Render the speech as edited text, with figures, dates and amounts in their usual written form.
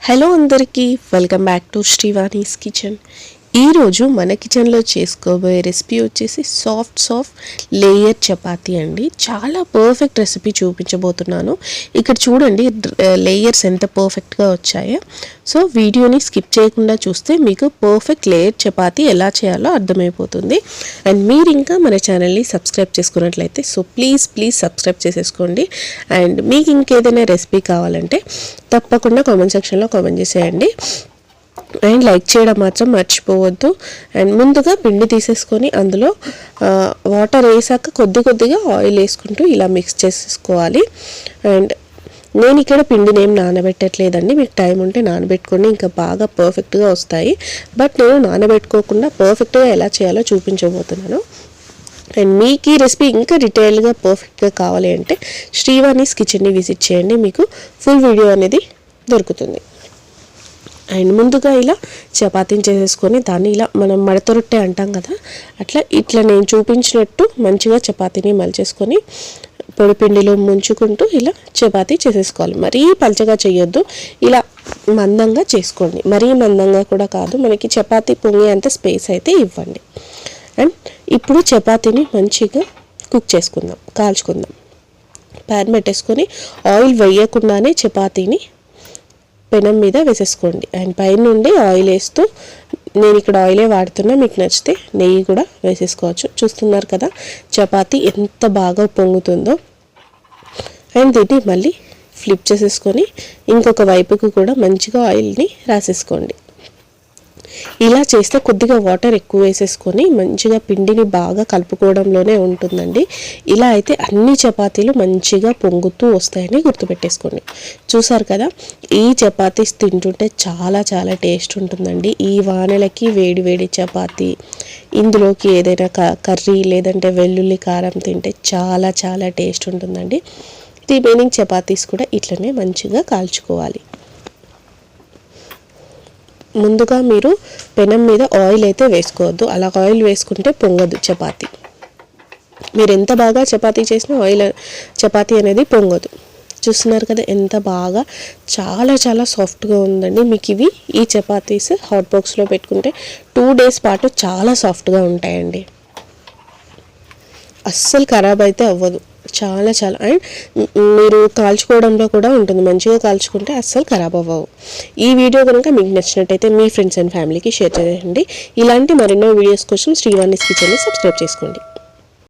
Hello అందరికీ welcome back to శ్రీవాణీస్ kitchen. ఈరోజు మన కిచెన్లో చేసుకోబోయే రెసిపీ వచ్చేసి సాఫ్ట్ లేయర్ చపాతీ అండి. చాలా పర్ఫెక్ట్ రెసిపీ చూపించబోతున్నాను. ఇక్కడ చూడండి లేయర్స్ ఎంత పర్ఫెక్ట్గా వచ్చాయో. సో వీడియోని స్కిప్ చేయకుండా చూస్తే మీకు పర్ఫెక్ట్ లేయర్ చపాతీ ఎలా చేయాలో అర్థమైపోతుంది. అండ్ మీరు ఇంకా మన ఛానల్ని సబ్స్క్రైబ్ చేసుకున్నట్లయితే సో ప్లీజ్ సబ్స్క్రైబ్ చేసేసుకోండి. అండ్ మీకు ఇంకేదైనా రెసిపీ కావాలంటే తప్పకుండా కామెంట్ సెక్షన్లో కామెంట్ చేసేయండి. అండ్ లైక్ చేయడం మాత్రం మర్చిపోవద్దు. అండ్ ముందుగా పిండి తీసేసుకొని అందులో వాటర్ వేసాక కొద్దిగా ఆయిల్ వేసుకుంటూ ఇలా మిక్స్ చేసేసుకోవాలి. అండ్ నేను ఇక్కడ పిండిని ఏం నానబెట్టట్లేదండి. మీకు టైం ఉంటే నానబెట్టుకొని ఇంకా బాగా పర్ఫెక్ట్గా వస్తాయి. బట్ నేను నానబెట్టుకోకుండా పర్ఫెక్ట్గా ఎలా చేయాలో చూపించబోతున్నాను. అండ్ మీకు ఈ రెసిపీ ఇంకా డీటెయిల్గా పర్ఫెక్ట్గా కావాలి అంటే శ్రీవాణీస్ కిచెన్ని విజిట్ చేయండి. మీకు ఫుల్ వీడియో అనేది దొరుకుతుంది. అండ్ ముందుగా ఇలా చపాతీని చేసేసుకొని దాన్ని ఇలా మనం మడత రొట్టె అంటాం కదా, ఇట్లా నేను చూపించినట్టు మంచిగా చపాతీని మలిచేసుకొని పొడి పిండిలో ముంచుకుంటూ ఇలా చపాతీ చేసేసుకోవాలి. మరీ పల్చగా చేయొద్దు, ఇలా మందంగా చేసుకోండి. మరీ మందంగా కూడా కాదు, మనకి చపాతీ పొంగే అంత స్పేస్ అయితే ఇవ్వండి. అండ్ ఇప్పుడు చపాతీని మంచిగా కుక్ చేసుకుందాం, కాల్చుకుందాం. ప్యాన్ పెట్టేసుకొని ఆయిల్ వేయకుండానే చపాతీని పెనం మీద వేసేసుకోండి. అండ్ పైనుండి ఆయిల్ వేస్తూ, నేను ఇక్కడ ఆయిలే వాడుతున్నా, మీకు నచ్చితే నెయ్యి కూడా వేసేసుకోవచ్చు. చూస్తున్నారు కదా చపాతీ ఎంత బాగా పొంగుతుందో. అండ్ దీన్ని మళ్ళీ ఫ్లిప్ చేసేసుకొని ఇంకొక వైపుకి కూడా మంచిగా ఆయిల్ని రాసేసుకోండి. ఇలా చేస్తే కొద్దిగా వాటర్ ఎక్కువ వేసేసుకొని మంచిగా పిండిని బాగా కలుపుకోవడంలోనే ఉంటుందండి. ఇలా అయితే అన్ని చపాతీలు మంచిగా పొంగుతూ వస్తాయని గుర్తుపెట్టేసుకోండి. చూసారు కదా, ఈ చపాతీస్ తింటుంటే చాలా టేస్ట్ ఉంటుందండి. ఈ వానలకి వేడి చపాతీ, ఇందులోకి ఏదైనా కర్రీ లేదంటే వెల్లుల్లి కారం తింటే చాలా టేస్ట్ ఉంటుందండి. రిమైనింగ్ చపాతీస్ కూడా ఇట్లనే మంచిగా కాల్చుకోవాలి. ముందుగా మీరు పెనం మీద ఆయిల్ అయితే వేసుకోవద్దు. అలా ఆయిల్ వేసుకుంటే పొంగదు చపాతీ. మీరు ఎంత బాగా చపాతీ చేసినా చపాతీ అనేది పొంగదు. చూస్తున్నారు కదా ఎంత బాగా, చాలా సాఫ్ట్గా ఉందండి. మీకు ఈ చపాతీస్ హాట్ బాక్స్లో పెట్టుకుంటే 2 days పాటు చాలా సాఫ్ట్గా ఉంటాయండి. అస్సలు ఖరాబ్ అయితే అవ్వదు. చాలా అండ్ మీరు కాల్చుకోవడంలో కూడా ఉంటుంది. మంచిగా కాల్చుకుంటే అస్సలు ఖరాబ్ అవ్వవు. ఈ వీడియో కనుక మీకు నచ్చినట్టయితే మీ ఫ్రెండ్స్ అండ్ ఫ్యామిలీకి షేర్ చేయండి. ఇలాంటి మరెన్నో వీడియోస్ కోసం శ్రీవాణీస్ కిచెన్ని సబ్స్క్రైబ్ చేసుకోండి.